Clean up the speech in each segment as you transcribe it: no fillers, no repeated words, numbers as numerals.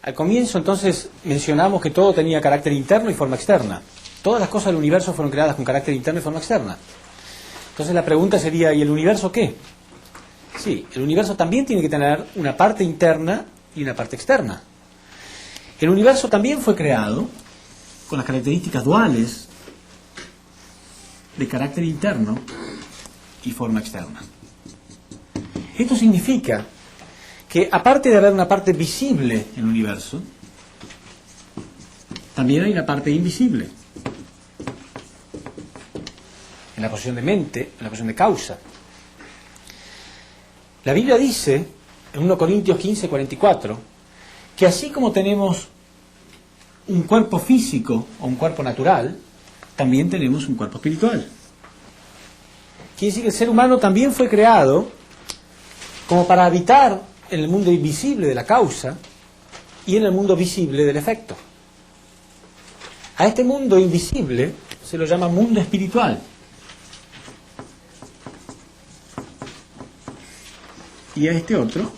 Al comienzo entonces mencionamos que todo tenía carácter interno y forma externa. Todas las cosas del universo fueron creadas con carácter interno y forma externa. Entonces la pregunta sería, ¿y el universo qué? Sí, el universo también tiene que tener una parte interna y una parte externa. El universo también fue creado con las características duales de carácter interno y forma externa. Esto significa que aparte de haber una parte visible en el universo, también hay una parte invisible. En la posición de mente, en la posición de causa. La Biblia dice, en 1 Corintios 15, 44, que así como tenemos un cuerpo físico o un cuerpo natural, también tenemos un cuerpo espiritual. Quiere decir que el ser humano también fue creado como para habitar en el mundo invisible de la causa y en el mundo visible del efecto. A este mundo invisible se lo llama mundo espiritual. Y a este otro,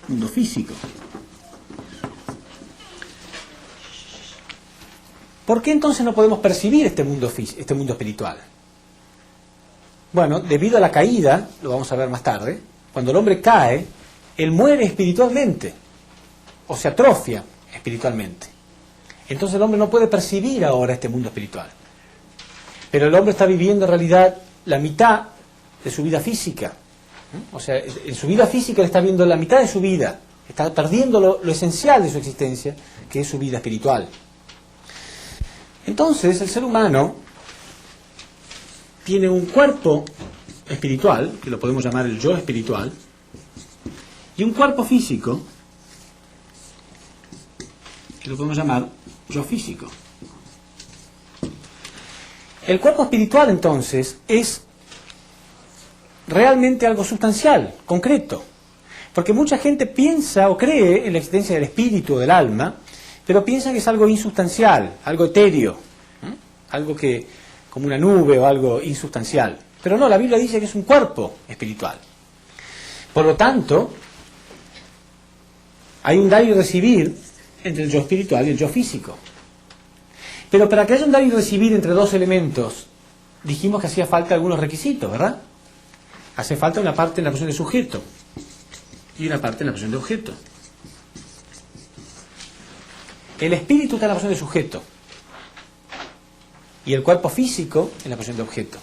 mundo físico. ¿Por qué entonces no podemos percibir este mundo espiritual? Bueno, debido a la caída, lo vamos a ver más tarde, cuando el hombre cae, él muere espiritualmente, o se atrofia espiritualmente. Entonces el hombre no puede percibir ahora este mundo espiritual. Pero el hombre está viviendo en realidad la mitad de su vida física. O sea, en su vida física él está viendo la mitad de su vida, está perdiendo lo esencial de su existencia, que es su vida espiritual. Entonces el ser humano tiene un cuerpo espiritual, que lo podemos llamar el yo espiritual, y un cuerpo físico, que lo podemos llamar yo físico. El cuerpo espiritual entonces es realmente algo sustancial, concreto, porque mucha gente piensa o cree en la existencia del espíritu o del alma, pero piensa que es algo insustancial, algo etéreo, algo que como una nube o algo insustancial. Pero no, la Biblia dice que es un cuerpo espiritual. Por lo tanto, hay un dar y recibir entre el yo espiritual y el yo físico. Pero para que haya un dar y recibir entre dos elementos, dijimos que hacía falta algunos requisitos, ¿verdad? Hace falta una parte en la posición de sujeto y una parte en la posición de objeto. El espíritu está en la posición de sujeto y el cuerpo físico en la posición de objeto.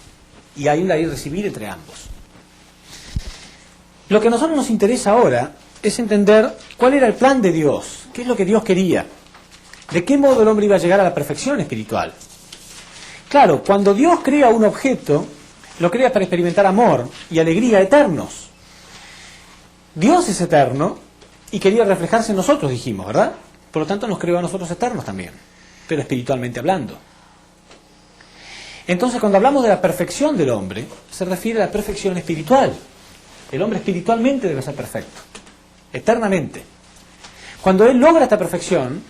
Y hay un dar y recibir entre ambos. Lo que a nosotros nos interesa ahora es entender cuál era el plan de Dios, qué es lo que Dios quería, de qué modo el hombre iba a llegar a la perfección espiritual. Claro, cuando Dios crea un objeto, lo crea para experimentar amor y alegría eternos. Dios es eterno y quería reflejarse en nosotros, dijimos, ¿verdad? Por lo tanto nos creó a nosotros eternos también, pero espiritualmente hablando. Entonces cuando hablamos de la perfección del hombre, se refiere a la perfección espiritual. El hombre espiritualmente debe ser perfecto, eternamente. Cuando él logra esta perfección,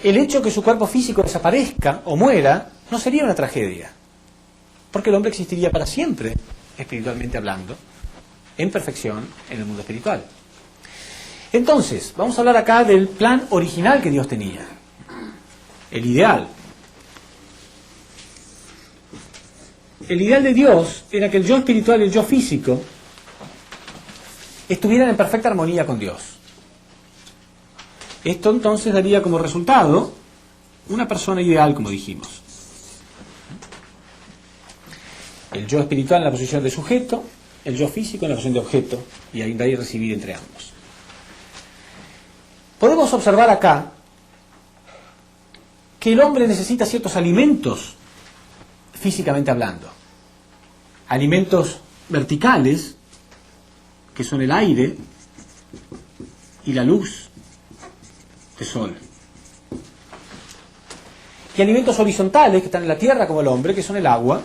el hecho de que su cuerpo físico desaparezca o muera no sería una tragedia, porque el hombre existiría para siempre, espiritualmente hablando, en perfección en el mundo espiritual. Entonces, vamos a hablar acá del plan original que Dios tenía, el ideal. El ideal de Dios era que el yo espiritual y el yo físico estuvieran en perfecta armonía con Dios. Esto entonces daría como resultado una persona ideal, como dijimos. El yo espiritual en la posición de sujeto, el yo físico en la posición de objeto, y hay un dar y recibir entre ambos. Podemos observar acá que el hombre necesita ciertos alimentos, físicamente hablando. Alimentos verticales, que son el aire y la luz del sol. Y alimentos horizontales, que están en la tierra como el hombre, que son el agua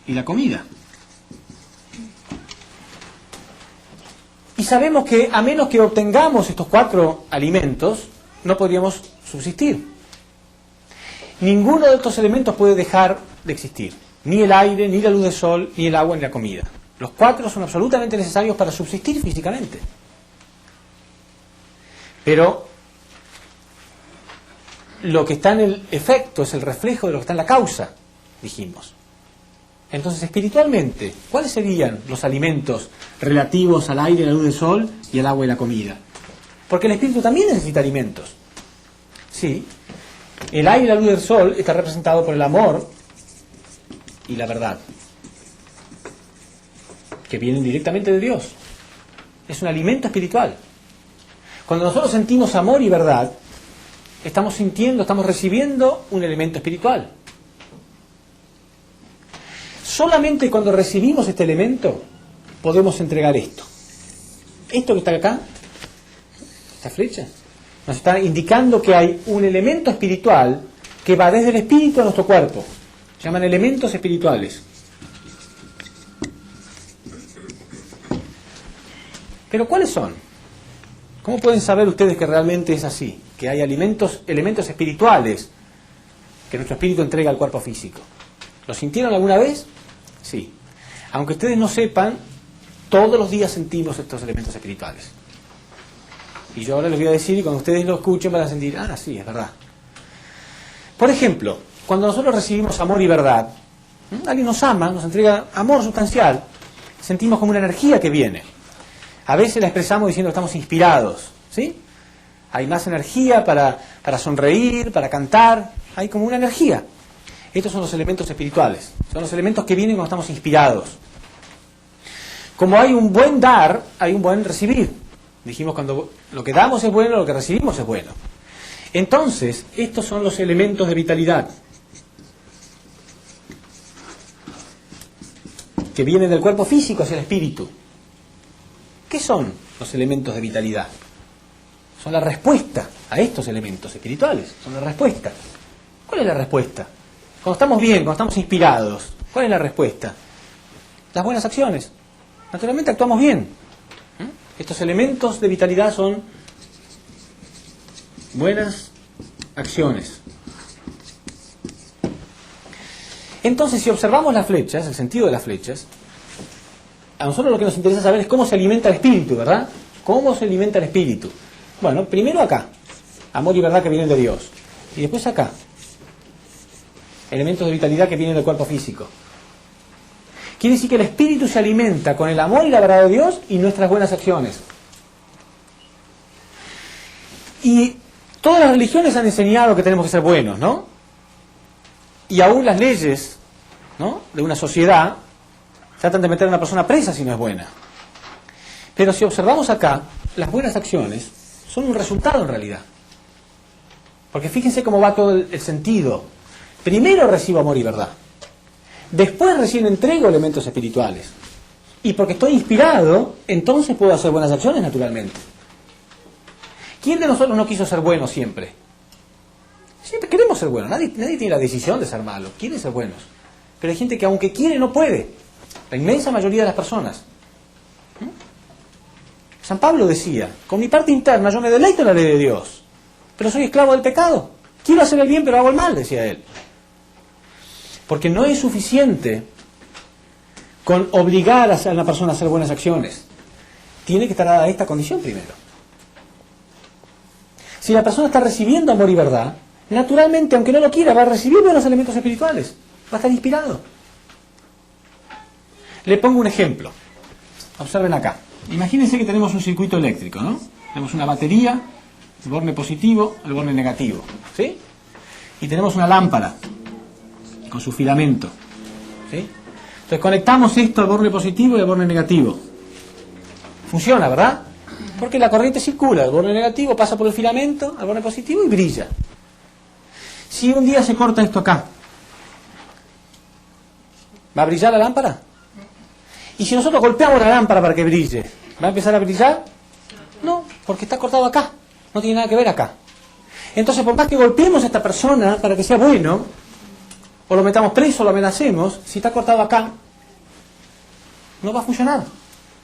y la comida. Y sabemos que a menos que obtengamos estos 4 alimentos, no podríamos subsistir. Ninguno de estos elementos puede dejar de existir. Ni el aire, ni la luz del sol, ni el agua, ni la comida. Los 4 son absolutamente necesarios para subsistir físicamente. Pero lo que está en el efecto es el reflejo de lo que está en la causa, dijimos. Entonces, espiritualmente, ¿cuáles serían los alimentos relativos al aire, la luz del sol y al agua y la comida? Porque el espíritu también necesita alimentos. Sí, el aire y la luz del sol está representado por el amor y la verdad, que vienen directamente de Dios. Es un alimento espiritual. Cuando nosotros sentimos amor y verdad, estamos sintiendo, estamos recibiendo un elemento espiritual. Solamente cuando recibimos este elemento podemos entregar esto. Esto que está acá, esta flecha, nos está indicando que hay un elemento espiritual que va desde el espíritu a nuestro cuerpo. Se llaman elementos espirituales. ¿Pero cuáles son? ¿Cómo pueden saber ustedes que realmente es así? Que hay elementos espirituales que nuestro espíritu entrega al cuerpo físico. ¿Lo sintieron alguna vez? Sí. Aunque ustedes no sepan, todos los días sentimos estos elementos espirituales. Y yo ahora les voy a decir, y cuando ustedes lo escuchen van a sentir, ah, sí, es verdad. Por ejemplo, cuando nosotros recibimos amor y verdad, alguien nos ama, nos entrega amor sustancial, sentimos como una energía que viene. A veces la expresamos diciendo que estamos inspirados, ¿sí? Hay más energía para sonreír, para cantar, hay como una energía. Estos son los elementos espirituales, son los elementos que vienen cuando estamos inspirados. Como hay un buen dar, hay un buen recibir. Dijimos, cuando lo que damos es bueno, lo que recibimos es bueno. Entonces, estos son los elementos de vitalidad que vienen del cuerpo físico hacia el espíritu. ¿Qué son los elementos de vitalidad? Son la respuesta a estos elementos espirituales, son la respuesta. ¿Cuál es la respuesta? Cuando estamos bien, cuando estamos inspirados, ¿cuál es la respuesta? Las buenas acciones. Naturalmente actuamos bien. Estos elementos de vitalidad son buenas acciones. Entonces, si observamos las flechas, el sentido de las flechas, a nosotros lo que nos interesa saber es cómo se alimenta el espíritu, ¿verdad? ¿Cómo se alimenta el espíritu? Bueno, primero acá, amor y verdad que vienen de Dios. Y después acá, elementos de vitalidad que vienen del cuerpo físico. Quiere decir que el espíritu se alimenta con el amor y la verdad de Dios y nuestras buenas acciones. Y todas las religiones han enseñado que tenemos que ser buenos, ¿no? Y aún las leyes, ¿no?, de una sociedad tratan de meter a una persona presa si no es buena. Pero si observamos acá, las buenas acciones son un resultado en realidad. Porque fíjense cómo va todo el sentido. Primero recibo amor y verdad. Después recién entrego elementos espirituales. Y porque estoy inspirado, entonces puedo hacer buenas acciones naturalmente. ¿Quién de nosotros no quiso ser bueno siempre? Siempre queremos ser buenos. Nadie tiene la decisión de ser malo. Quiere ser buenos. Pero hay gente que aunque quiere no puede. La inmensa mayoría de las personas. San Pablo decía, con mi parte interna yo me deleito en la ley de Dios, pero soy esclavo del pecado. Quiero hacer el bien pero hago el mal, decía él. Porque no es suficiente con obligar a una persona a hacer buenas acciones. Tiene que estar dada esta condición primero. Si la persona está recibiendo amor y verdad, naturalmente, aunque no lo quiera, va a recibir buenos elementos espirituales. Va a estar inspirado. Le pongo un ejemplo. Observen acá. Imagínense que tenemos un circuito eléctrico, ¿no? Tenemos una batería, el borne positivo, el borne negativo, ¿sí? Y tenemos una lámpara con su filamento, ¿sí? Entonces conectamos esto al borne positivo y al borne negativo. Funciona, ¿verdad? Porque la corriente circula, el borne negativo pasa por el filamento al borne positivo y brilla. Si un día se corta esto acá, ¿va a brillar la lámpara? Y si nosotros golpeamos la lámpara para que brille, ¿va a empezar a brillar? No, porque está cortado acá, no tiene nada que ver acá. Entonces, por más que golpeemos a esta persona para que sea bueno, o lo metamos preso, o lo amenacemos, si está cortado acá, no va a funcionar.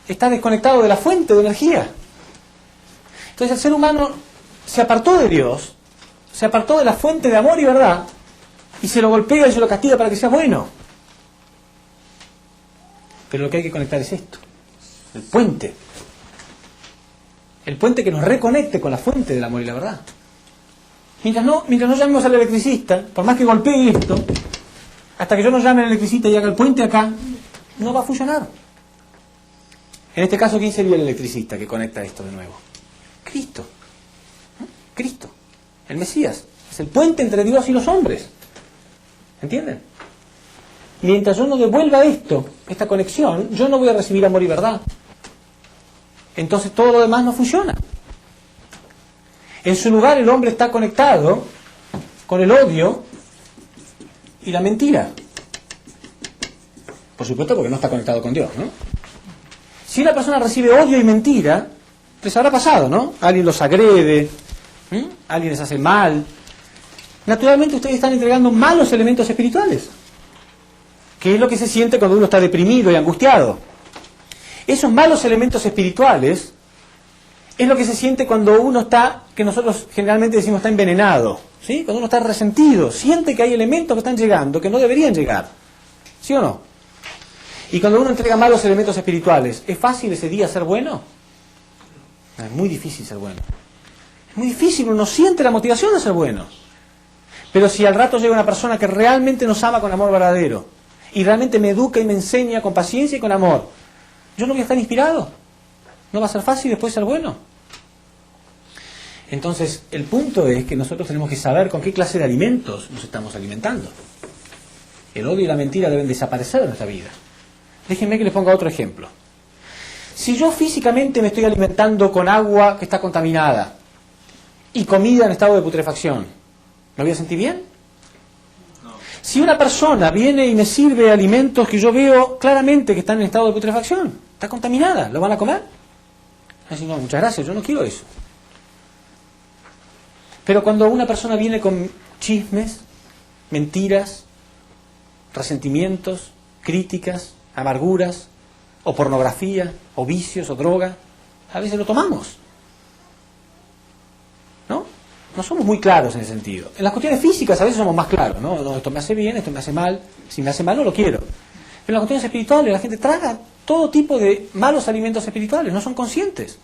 Está desconectado de la fuente de energía. Entonces el ser humano se apartó de Dios, se apartó de la fuente de amor y verdad, y se lo golpea y se lo castiga para que sea bueno. Pero lo que hay que conectar es esto, el puente. El puente que nos reconecte con la fuente del amor y la verdad. Mientras no llamemos al electricista, por más que golpee esto, hasta que yo no llame al electricista y haga el puente acá, no va a funcionar. En este caso, ¿quién sería el electricista que conecta esto de nuevo? Cristo. Cristo. El Mesías. Es el puente entre Dios y los hombres. ¿Entienden? Mientras yo no devuelva esto, esta conexión, yo no voy a recibir amor y verdad. Entonces todo lo demás no funciona. En su lugar el hombre está conectado con el odio y la mentira. Por supuesto, porque no está conectado con Dios, ¿no? Si una persona recibe odio y mentira, les habrá pasado, ¿no? Alguien los agrede, alguien les hace mal. Naturalmente ustedes están entregando malos elementos espirituales, que es lo que se siente cuando uno está deprimido y angustiado. Esos malos elementos espirituales es lo que se siente cuando uno está, que nosotros generalmente decimos está envenenado, ¿sí? Cuando uno está resentido, siente que hay elementos que están llegando que no deberían llegar, ¿sí o no? Y cuando uno entrega malos elementos espirituales, ¿es fácil ese día ser bueno? No, es muy difícil ser bueno. Es muy difícil, uno siente la motivación de ser bueno. Pero si al rato llega una persona que realmente nos ama con amor verdadero, y realmente me educa y me enseña con paciencia y con amor, yo no voy a estar inspirado. No va a ser fácil después ser bueno. Entonces, el punto es que nosotros tenemos que saber con qué clase de alimentos nos estamos alimentando. El odio y la mentira deben desaparecer de nuestra vida. Déjenme que les ponga otro ejemplo. Si yo físicamente me estoy alimentando con agua que está contaminada y comida en estado de putrefacción, ¿me voy a sentir bien? No. Si una persona viene y me sirve alimentos que yo veo claramente que están en estado de putrefacción, está contaminada, ¿lo van a comer? Así, no, muchas gracias, yo no quiero eso. Pero cuando una persona viene con chismes, mentiras, resentimientos, críticas, amarguras, o pornografía, o vicios, o droga, a veces lo tomamos. ¿No? No somos muy claros en ese sentido. En las cuestiones físicas a veces somos más claros, ¿no? No, esto me hace bien, esto me hace mal, si me hace mal no lo quiero. Pero en las cuestiones espirituales la gente traga todo tipo de malos alimentos espirituales, no son conscientes.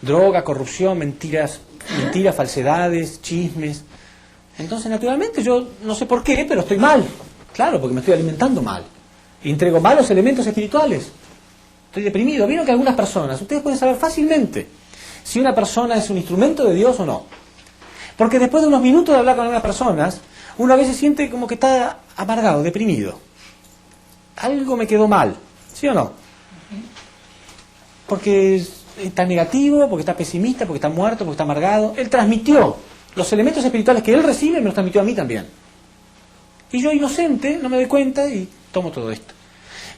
Droga, corrupción, mentiras, falsedades, chismes. Entonces, naturalmente, yo no sé por qué, pero estoy mal. Claro, porque me estoy alimentando mal. Y entrego malos elementos espirituales. Estoy deprimido. Vieron que algunas personas, ustedes pueden saber fácilmente si una persona es un instrumento de Dios o no. Porque después de unos minutos de hablar con algunas personas, uno a veces siente como que está amargado, deprimido. Algo me quedó mal, ¿sí o no? Porque está negativo, porque está pesimista, porque está muerto, porque está amargado. Él transmitió los elementos espirituales que él recibe, me los transmitió a mí también. Y yo, inocente, no me doy cuenta y tomo todo esto.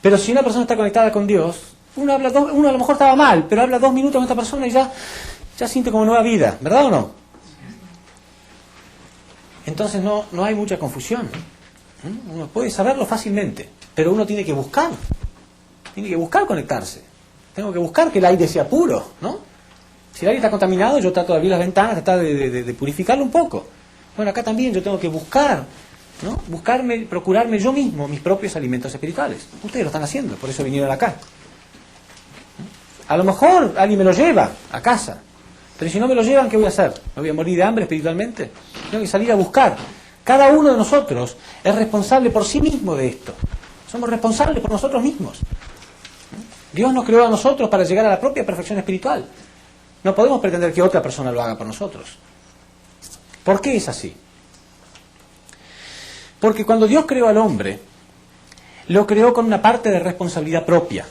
Pero si una persona está conectada con Dios, uno a lo mejor estaba mal, pero habla 2 minutos con esta persona y ya siente como nueva vida, ¿verdad o no? Entonces no hay mucha confusión. Uno puede saberlo fácilmente, pero uno tiene que buscar conectarse. Tengo que buscar que el aire sea puro, ¿no? Si el aire está contaminado, yo trato de abrir las ventanas, tratar de purificarlo un poco. Bueno, acá también yo tengo que buscar, ¿no? Procurarme yo mismo mis propios alimentos espirituales. Ustedes lo están haciendo, por eso vinieron acá. A lo mejor alguien me lo lleva a casa, pero si no me lo llevan, ¿qué voy a hacer? ¿Me voy a morir de hambre espiritualmente? Tengo que salir a buscar. Cada uno de nosotros es responsable por sí mismo de esto. Somos responsables por nosotros mismos. Dios nos creó a nosotros para llegar a la propia perfección espiritual. No podemos pretender que otra persona lo haga por nosotros. ¿Por qué es así? Porque cuando Dios creó al hombre, lo creó con una parte de responsabilidad propia.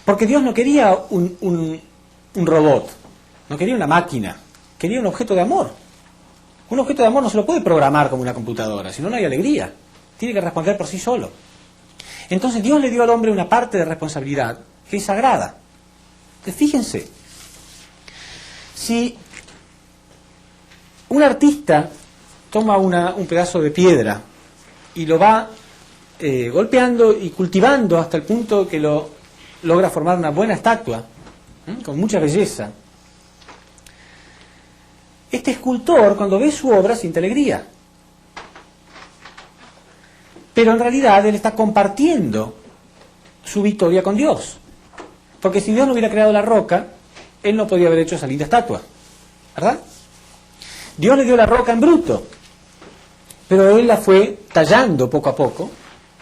Porque Dios no quería un robot, no quería una máquina, quería un objeto de amor. Un objeto de amor no se lo puede programar como una computadora, si no, no hay alegría. Tiene que responder por sí solo. Entonces Dios le dio al hombre una parte de responsabilidad que es sagrada. Entonces, fíjense, si un artista toma un pedazo de piedra y lo va golpeando y cultivando hasta el punto que lo logra formar una buena estatua, con mucha belleza, este escultor cuando ve su obra siente alegría. Pero en realidad él está compartiendo su victoria con Dios. Porque si Dios no hubiera creado la roca, Él no podía haber hecho esa linda estatua, ¿verdad? Dios le dio la roca en bruto, pero Él la fue tallando poco a poco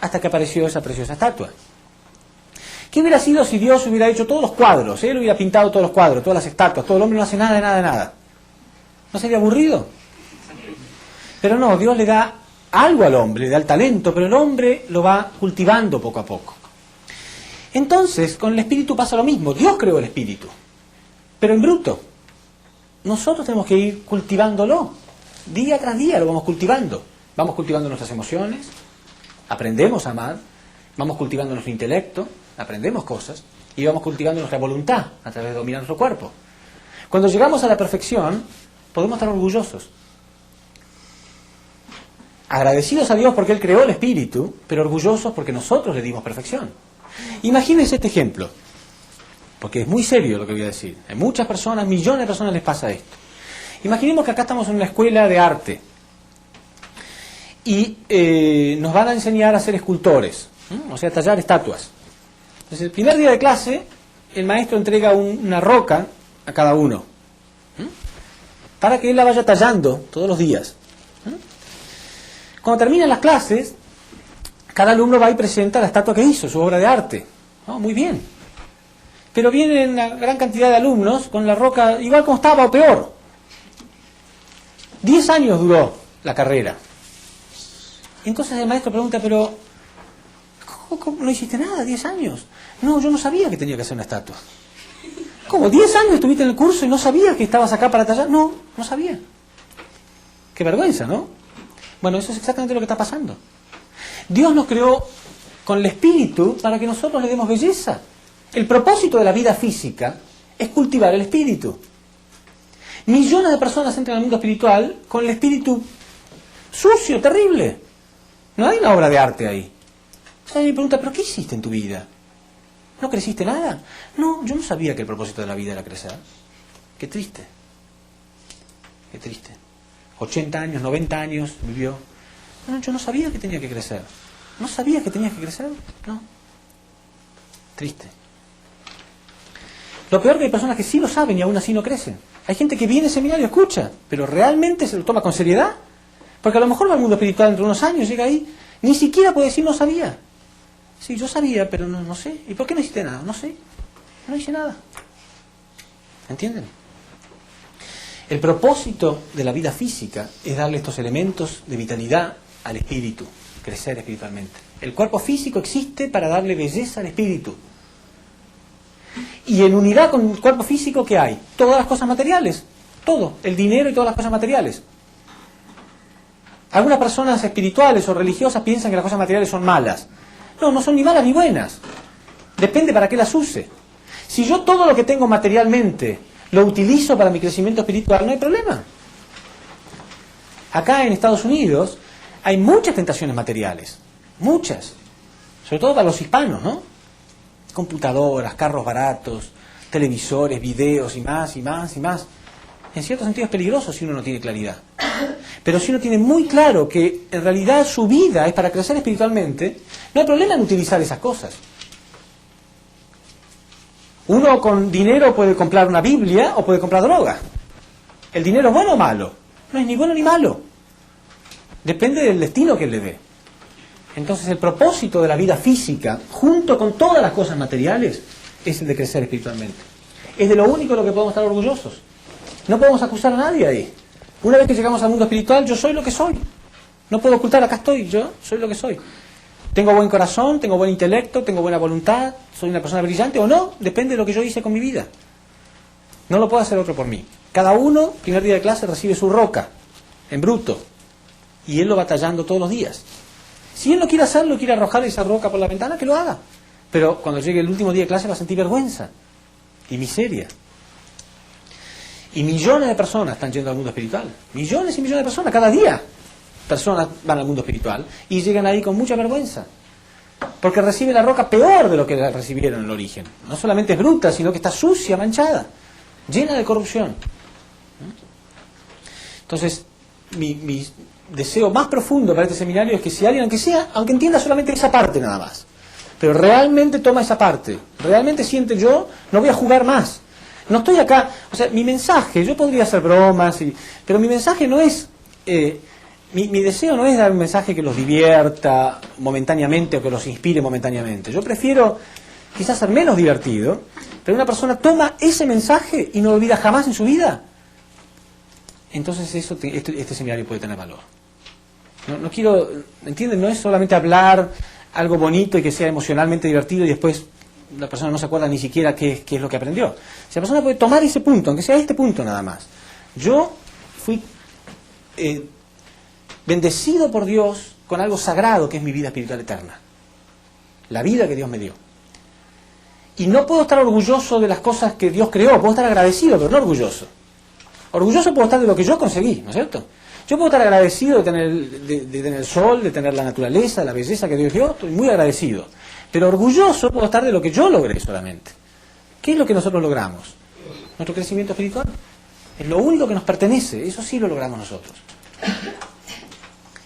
hasta que apareció esa preciosa estatua. ¿Qué hubiera sido si Dios hubiera hecho todos los cuadros? Él hubiera pintado todos los cuadros, todas las estatuas, todo el hombre no hace nada, de nada, de nada. ¿No sería aburrido? Pero no, Dios le da algo al hombre, le da el talento, pero el hombre lo va cultivando poco a poco. Entonces, con el espíritu pasa lo mismo. Dios creó el espíritu, pero en bruto. Nosotros tenemos que ir cultivándolo. Día tras día lo vamos cultivando. Vamos cultivando nuestras emociones, aprendemos a amar, vamos cultivando nuestro intelecto, aprendemos cosas, y vamos cultivando nuestra voluntad a través de dominar nuestro cuerpo. Cuando llegamos a la perfección, podemos estar orgullosos. Agradecidos a Dios porque Él creó el espíritu, pero orgullosos porque nosotros le dimos perfección. Imagínense este ejemplo, porque es muy serio lo que voy a decir. A muchas personas, millones de personas les pasa esto. Imaginemos que acá estamos en una escuela de arte y nos van a enseñar a ser escultores, o sea, tallar estatuas. Entonces, el primer día de clase, el maestro entrega una roca a cada uno, para que él la vaya tallando todos los días. Cuando terminan las clases, cada alumno va y presenta la estatua que hizo, su obra de arte. Muy bien. Pero vienen una gran cantidad de alumnos con la roca igual como estaba o peor. 10 años duró la carrera. Entonces el maestro pregunta, pero ¿cómo no hiciste nada? 10 años. No, yo no sabía que tenía que hacer una estatua. ¿Cómo? 10 años estuviste en el curso y no sabías que estabas acá para tallar. No, no sabía. Qué vergüenza, ¿no? Bueno, eso es exactamente lo que está pasando. Dios nos creó con el espíritu para que nosotros le demos belleza. El propósito de la vida física es cultivar el espíritu. Millones de personas entran al mundo espiritual con el espíritu sucio, terrible. No hay una obra de arte ahí. O sea, me pregunta, ¿pero qué hiciste en tu vida? ¿No creciste nada? No, yo no sabía que el propósito de la vida era crecer. Qué triste. Qué triste. 80 años, 90 años vivió. No, yo no sabía que tenía que crecer. ¿No sabías que tenías que crecer? No. Triste. Lo peor que hay personas que sí lo saben y aún así no crecen. Hay gente que viene al seminario y escucha, pero realmente se lo toma con seriedad. Porque a lo mejor va al mundo espiritual dentro de unos años, llega ahí, ni siquiera puede decir no sabía. Sí, yo sabía, pero no sé. ¿Y por qué no hiciste nada? No sé. No hice nada. ¿Entienden? El propósito de la vida física es darle estos elementos de vitalidad al espíritu, crecer espiritualmente. El cuerpo físico existe para darle belleza al espíritu. Y en unidad con el cuerpo físico, ¿qué hay? Todas las cosas materiales. Todo. El dinero y todas las cosas materiales. Algunas personas espirituales o religiosas piensan que las cosas materiales son malas. No, no son ni malas ni buenas. Depende para qué las use. Si yo todo lo que tengo materialmente lo utilizo para mi crecimiento espiritual, no hay problema. Acá en Estados Unidos hay muchas tentaciones materiales. Muchas. Sobre todo para los hispanos, ¿no? Computadoras, carros baratos, televisores, videos y más y más y más. En cierto sentido es peligroso si uno no tiene claridad. Pero si uno tiene muy claro que en realidad su vida es para crecer espiritualmente, no hay problema en utilizar esas cosas. Uno con dinero puede comprar una Biblia o puede comprar droga. ¿El dinero es bueno o malo? No es ni bueno ni malo. Depende del destino que él le dé. Entonces el propósito de la vida física, junto con todas las cosas materiales, es el de crecer espiritualmente. Es de lo único de lo que podemos estar orgullosos. No podemos acusar a nadie ahí. Una vez que llegamos al mundo espiritual, yo soy lo que soy. No puedo ocultar, acá estoy, yo soy lo que soy. Tengo buen corazón, tengo buen intelecto, tengo buena voluntad, soy una persona brillante o no, depende de lo que yo hice con mi vida. No lo puede hacer otro por mí. Cada uno, primer día de clase, recibe su roca, en bruto, y él lo va tallando todos los días. Si él no quiere hacerlo, quiere arrojar esa roca por la ventana, que lo haga. Pero cuando llegue el último día de clase va a sentir vergüenza y miseria. Y millones de personas están yendo al mundo espiritual. Millones y millones de personas, cada día. Personas van al mundo espiritual y llegan ahí con mucha vergüenza. Porque reciben la roca peor de lo que la recibieron en el origen. No solamente es bruta, sino que está sucia, manchada, llena de corrupción. Entonces, mi deseo más profundo para este seminario es que si alguien, aunque entienda solamente esa parte nada más, pero realmente toma esa parte, realmente siente yo, no voy a jugar más. No estoy acá, o sea, mi mensaje, yo podría hacer bromas, pero mi mensaje no es, mi deseo no es dar un mensaje que los divierta momentáneamente o que los inspire momentáneamente. Yo prefiero quizás ser menos divertido, pero una persona toma ese mensaje y no lo olvida jamás en su vida. Entonces este seminario puede tener valor. No quiero, ¿entienden? No es solamente hablar algo bonito y que sea emocionalmente divertido y después la persona no se acuerda ni siquiera qué es lo que aprendió. Si la persona puede tomar ese punto, aunque sea este punto nada más. Yo fui bendecido por Dios con algo sagrado que es mi vida espiritual eterna. La vida que Dios me dio. Y no puedo estar orgulloso de las cosas que Dios creó, puedo estar agradecido, pero no orgulloso. Orgulloso puedo estar de lo que yo conseguí, ¿no es cierto? Yo puedo estar agradecido de tener el sol, de tener la naturaleza, la belleza que Dios dio, estoy muy agradecido. Pero orgulloso puedo estar de lo que yo logré solamente. ¿Qué es lo que nosotros logramos? Nuestro crecimiento espiritual. Es lo único que nos pertenece, eso sí lo logramos nosotros.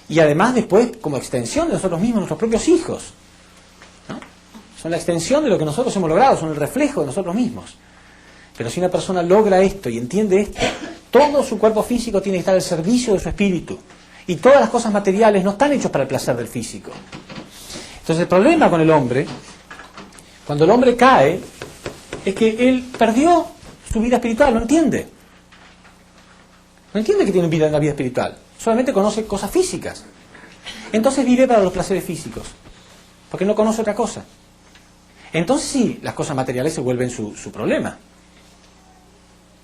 Y además después, como extensión de nosotros mismos, nuestros propios hijos, ¿no? Son la extensión de lo que nosotros hemos logrado, son el reflejo de nosotros mismos. Pero si una persona logra esto y entiende esto, todo su cuerpo físico tiene que estar al servicio de su espíritu. Y todas las cosas materiales no están hechas para el placer del físico. Entonces el problema con el hombre, cuando el hombre cae, es que él perdió su vida espiritual, no entiende. No entiende que tiene vida en la vida espiritual. Solamente conoce cosas físicas. Entonces vive para los placeres físicos. Porque no conoce otra cosa. Entonces sí, las cosas materiales se vuelven su problema.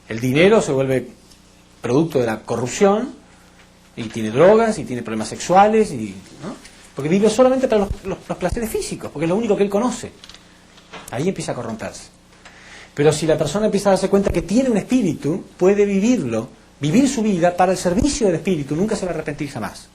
El dinero se vuelve producto de la corrupción, y tiene drogas, y tiene problemas sexuales, ¿no? Porque vive solamente para los placeres físicos, porque es lo único que él conoce. Ahí empieza a corromperse. Pero si la persona empieza a darse cuenta que tiene un espíritu, puede vivirlo, vivir su vida para el servicio del espíritu, nunca se va a arrepentir jamás.